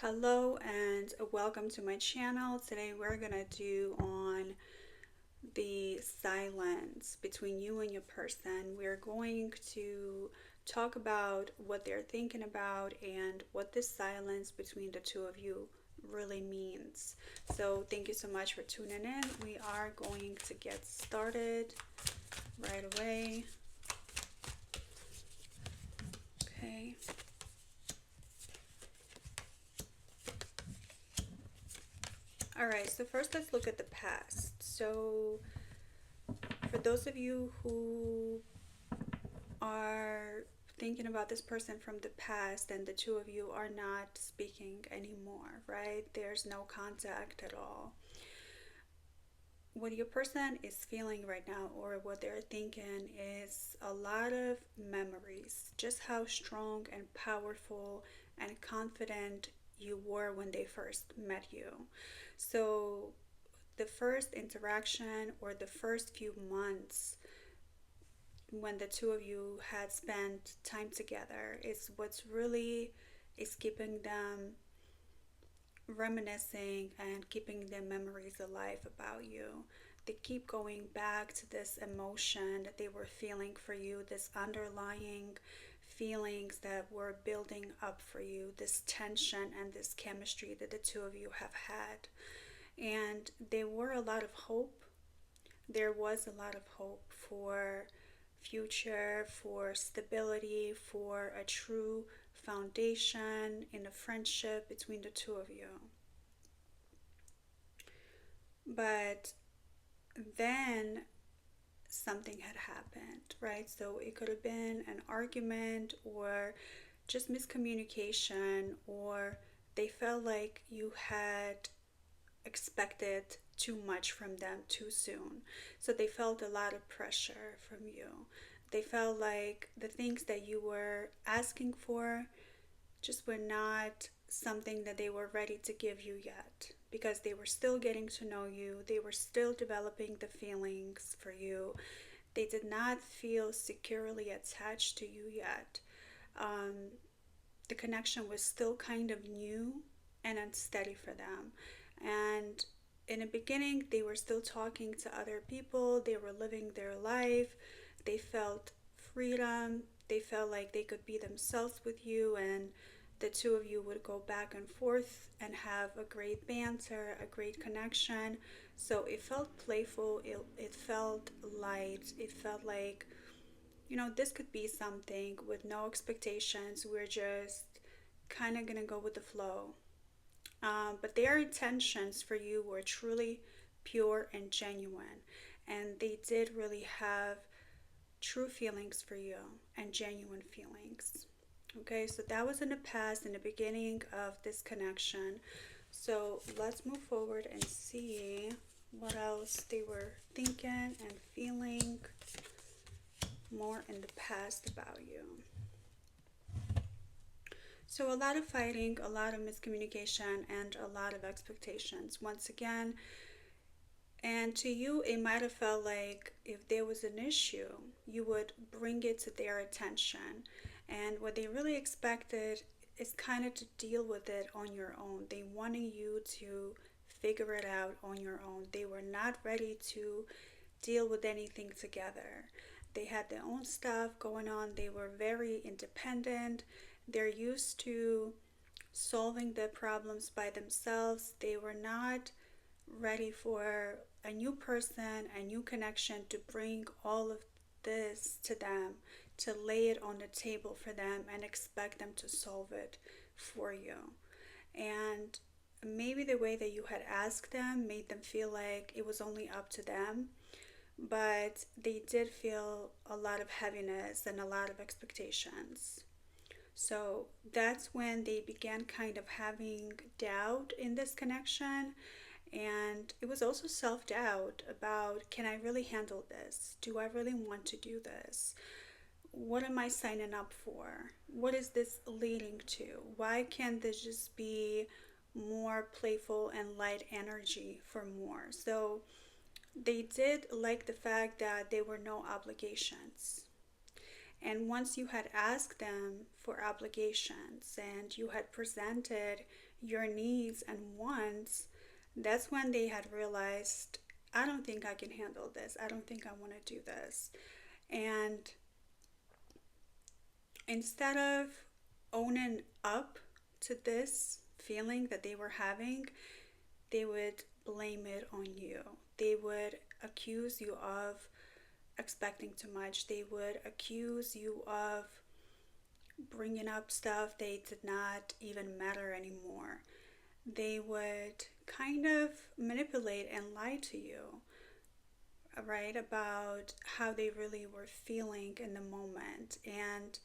Hello and welcome to my channel. Today we're gonna do on the silence between you and your person. We're going to talk about what they're thinking about and what this silence between the two of you really means. So thank you so much for tuning in. We are going to get started right away. Okay. All right, so first let's look at the past. So for those of you who are thinking about this person from the past and the two of you are not speaking anymore, right? There's no contact at all. What your person is feeling right now, or what they're thinking, is a lot of memories. Just how strong and powerful and confident you were when they first met you. So, the first interaction or the first few months when the two of you had spent time together is what's really is keeping them reminiscing and keeping their memories alive about you. They keep going back to this emotion that they were feeling for you, this underlying feelings that were building up for you, this tension and this chemistry that the two of you have had. And there were a lot of hope. There was a lot of hope for future, for stability, for a true foundation in a friendship between the two of you. But then something had happened, right? So it could have been an argument or just miscommunication, or they felt like you had expected too much from them too soon. So they felt a lot of pressure from you. They felt like the things that you were asking for just were not something that they were ready to give you yet, because they were still getting to know you. They were still developing the feelings for you. They did not feel securely attached to you yet. Um, the connection was still kind of new and unsteady for them. And in the beginning, they were still talking to other people, they were living their life, they felt freedom, they felt like they could be themselves with you, and the two of you would go back and forth and have a great banter, a great connection. So it felt playful, it felt light, it felt like, this could be something with no expectations. We're just kind of gonna go with the flow. But their intentions for you were truly pure and genuine, and they did really have true feelings for you and genuine feelings. Okay, so that was in the past, in the beginning of this connection. So let's move forward and see what else they were thinking and feeling more in the past about you. So, a lot of fighting, a lot of miscommunication, and a lot of expectations. Once again, and to you, it might have felt like if there was an issue, you would bring it to their attention. And what they really expected is kind of to deal with it on your own. They wanted you to figure it out on your own. They were not ready to deal with anything together. They had their own stuff going on. They were very independent. They're used to solving their problems by themselves. They were not ready for a new person, a new connection to bring all of this to them, to lay it on the table for them and expect them to solve it for you. And maybe the way that you had asked them made them feel like it was only up to them, but they did feel a lot of heaviness and a lot of expectations. So that's when they began kind of having doubt in this connection. And it was also self doubt about, can I really handle this? Do I really want to do this? What am I signing up for? What is this leading to? Why can't this just be more playful and light energy for more? So they did like the fact that there were no obligations. And once you had asked them for obligations and you had presented your needs and wants, that's when they had realized, I don't think I can handle this. I don't think I want to do this. And instead of owning up to this feeling that they were having, they would blame it on you. They would accuse you of expecting too much. They would accuse you of bringing up stuff they did not even matter anymore. They would kind of manipulate and lie to you, right, about how they really were feeling in the moment. And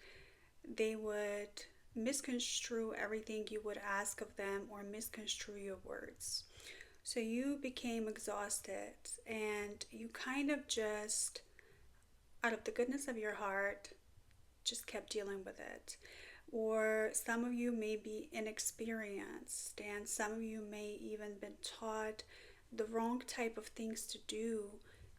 they would misconstrue everything you would ask of them or misconstrue your words. So you became exhausted and you kind of just, out of the goodness of your heart, just kept dealing with it. Or some of you may be inexperienced, and some of you may even been taught the wrong type of things to do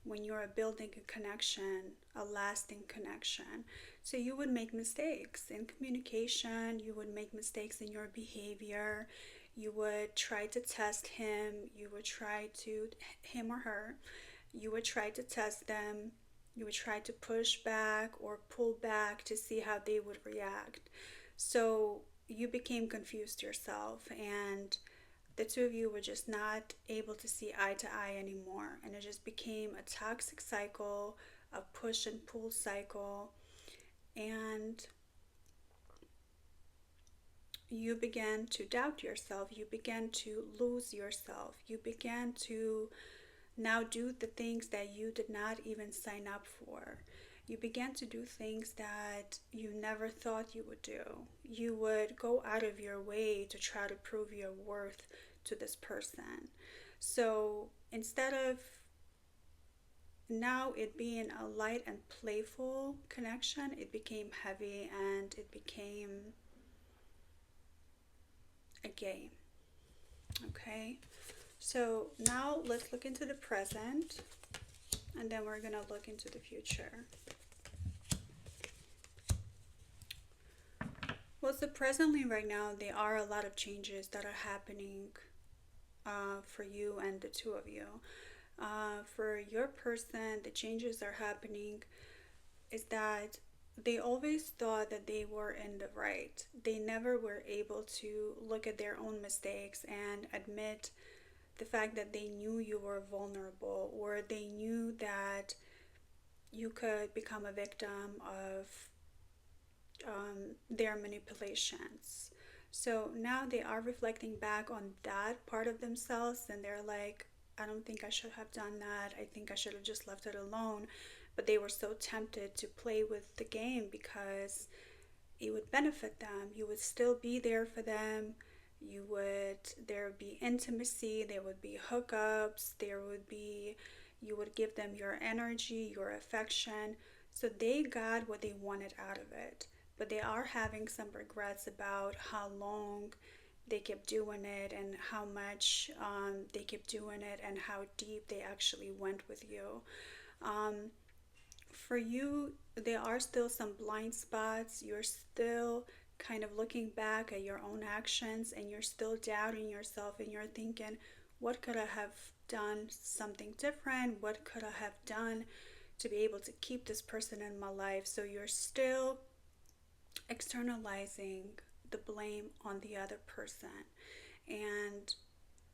when you're building a connection, a lasting connection. So you would make mistakes in communication, you would make mistakes in your behavior, you would try to test him, you would try to, him or her, you would try to test them, you would try to push back or pull back to see how they would react. So you became confused yourself, and the two of you were just not able to see eye to eye anymore. And it just became a toxic cycle, a push and pull cycle. And you began to doubt yourself. You began to lose yourself. You began to now do the things that you did not even sign up for. You began to do things that you never thought you would do. You would go out of your way to try to prove your worth to this person. So instead of now it being a light and playful connection, it became heavy and it became a game. Okay? So now let's look into the present, and then we're going to look into the future. Well, so presently right now, there are a lot of changes that are happening for you and the two of you. For your person, the changes are happening is that they always thought that they were in the right. They never were able to look at their own mistakes and admit the fact that they knew you were vulnerable, or they knew that you could become a victim of their manipulations. So now they are reflecting back on that part of themselves, and they're like, I don't think I should have done that. I think I should have just left it alone. But they were so tempted to play with the game because it would benefit them. You would still be there for them. There would be intimacy, there would be hookups, you would give them your energy, your affection. So they got what they wanted out of it. But they are having some regrets about how long they kept doing it and how much they kept doing it and how deep they actually went with you. Um, for you, there are still some blind spots. You're still kind of looking back at your own actions and you're still doubting yourself and you're thinking, what could I have done something different? What could I have done to be able to keep this person in my life? So you're still externalizing the blame on the other person. And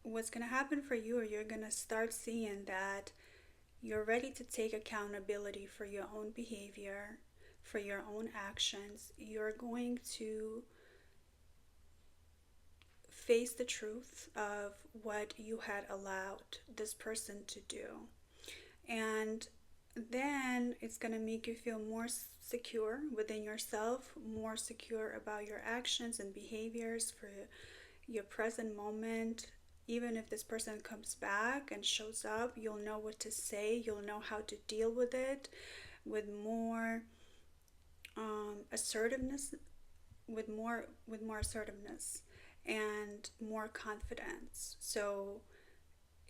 what's going to happen for you, or you're going to start seeing that you're ready to take accountability for your own behavior, for your own actions. You're going to face the truth of what you had allowed this person to do. And then it's going to make you feel more secure within yourself, more secure about your actions and behaviors for your present moment. Even if this person comes back and shows up, you'll know what to say, you'll know how to deal with it with more assertiveness, with more assertiveness and more confidence. So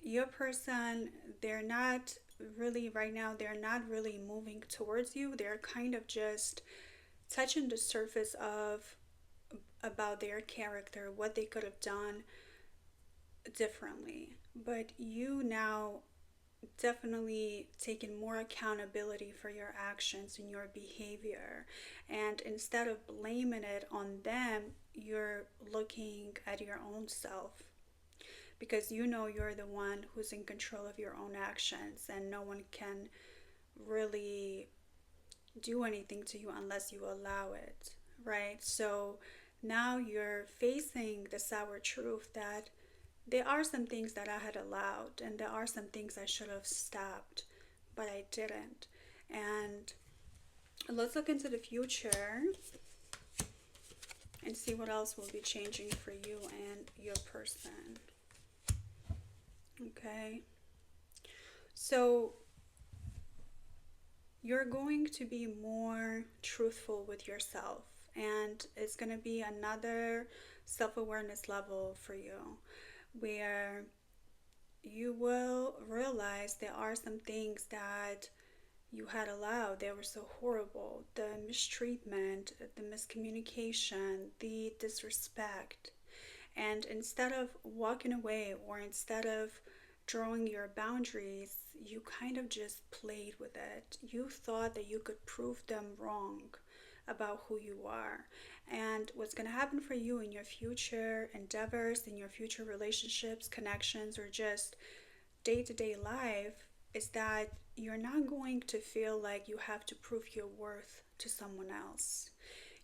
your person, they're not really right now they're not really moving towards you. They're kind of just touching the surface of about their character, what they could have done differently. But you now definitely taking more accountability for your actions and your behavior. And instead of blaming it on them, you're looking at your own self because you know you're the one who's in control of your own actions and no one can really do anything to you unless you allow it, right? So now you're facing the sour truth that there are some things that I had allowed, and there are some things I should have stopped, but I didn't. And let's look into the future and see what else will be changing for you and your person. Okay. So you're going to be more truthful with yourself, and it's going to be another self awareness level for you where you will realize there are some things that you had allowed. They were so horrible. The mistreatment, the miscommunication, the disrespect. And instead of walking away or instead of drawing your boundaries, you kind of just played with it. You thought that you could prove them wrong about who you are. And what's going to happen for you in your future endeavors, in your future relationships, connections, or just day to day life is that you're not going to feel like you have to prove your worth to someone else.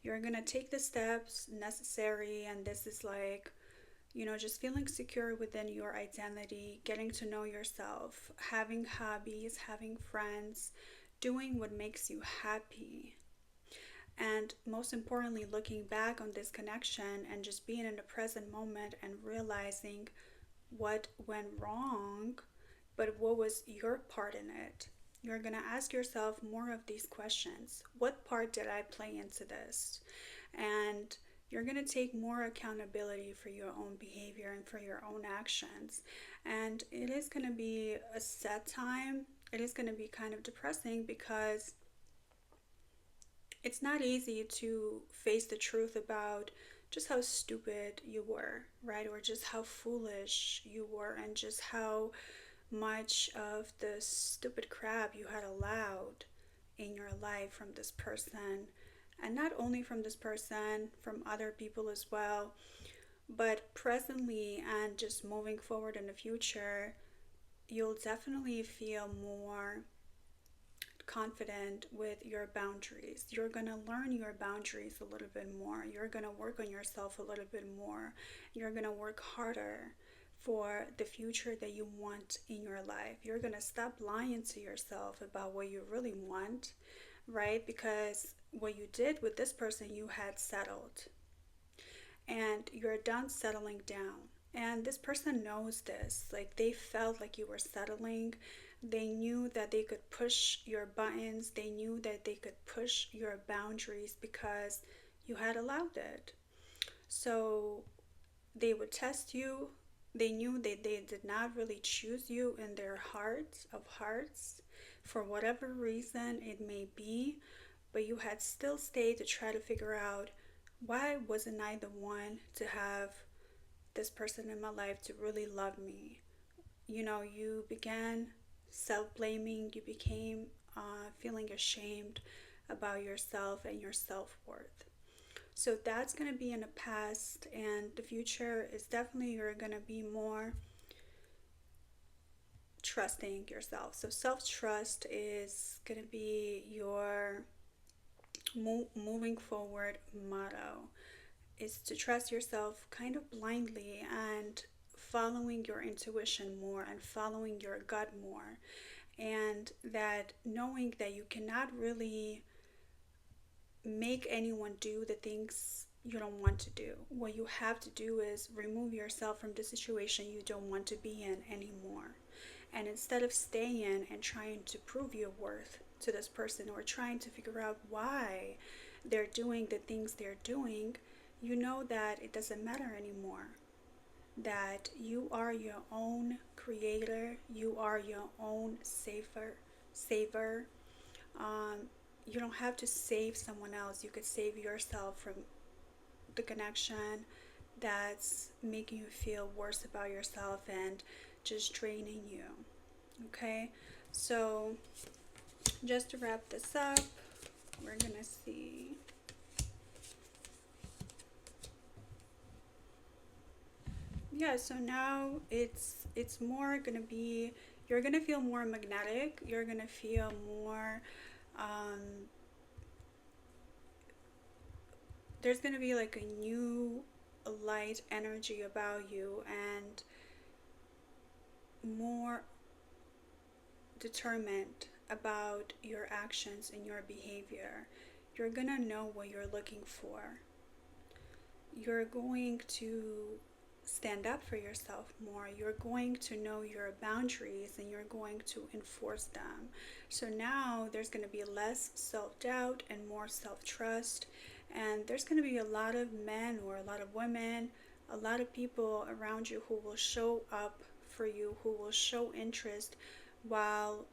You're going to take the steps necessary, and this is like, just feeling secure within your identity, getting to know yourself, having hobbies, having friends, doing what makes you happy. And most importantly, looking back on this connection and just being in the present moment and realizing what went wrong, but what was your part in it? You're going to ask yourself more of these questions. What part did I play into this? And you're going to take more accountability for your own behavior and for your own actions. And it is going to be a sad time. It is going to be kind of depressing because it's not easy to face the truth about just how stupid you were, right? Or just how foolish you were, and just how much of the stupid crap you had allowed in your life from this person. And not only from this person, from other people as well, but presently and just moving forward in the future, you'll definitely feel more confident with your boundaries. You're going to learn your boundaries a little bit more. You're going to work on yourself a little bit more. You're going to work harder for the future that you want in your life. You're going to stop lying to yourself about what you really want, right? Because what you did with this person, you had settled. And you're done settling down. And this person knows this. Like, they felt like you were settling. They knew that they could push your buttons. They knew that they could push your boundaries because you had allowed it. So they would test you. They knew that they did not really choose you in their hearts of hearts for whatever reason it may be, but you had still stayed to try to figure out, why wasn't I the one to have this person in my life to really love me? You began self blaming, you became feeling ashamed about yourself and your self worth. So that's going to be in the past, and the future is definitely you're going to be more trusting yourself. So self trust is going to be your moving forward motto, is to trust yourself kind of blindly and following your intuition more and following your gut more, and that knowing that you cannot really make anyone do the things you don't want to do. What you have to do is remove yourself from the situation you don't want to be in anymore. And instead of staying and trying to prove your worth to this person or trying to figure out why they're doing the things they're doing, you know that it doesn't matter anymore. that you are your own creator, you are your own saver. Um, you don't have to save someone else. You could save yourself from the connection that's making you feel worse about yourself and just draining you. Okay, so just to wrap this up, we're gonna see. Yeah, so now it's more gonna be, you're gonna feel more magnetic. You're gonna feel more. Um, there's gonna be like a new light energy about you, and more determined about your actions and your behavior. You're gonna know what you're looking for. You're going to stand up for yourself more. You're going to know your boundaries and you're going to enforce them. So now there's going to be less self doubt and more self trust. And there's going to be a lot of men or a lot of women, a lot of people around you who will show up for you, who will show interest while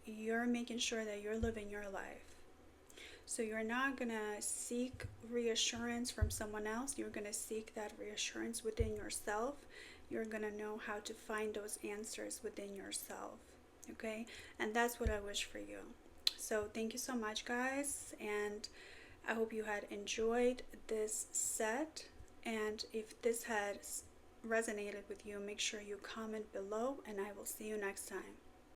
you're making sure that you're living your life. So you're not going to seek reassurance from someone else. You're going to seek that reassurance within yourself. You're going to know how to find those answers within yourself. Okay? And that's what I wish for you. So thank you so much, guys. And I hope you had enjoyed this set. And if this had resonated with you, make sure you comment below. And I will see you next time.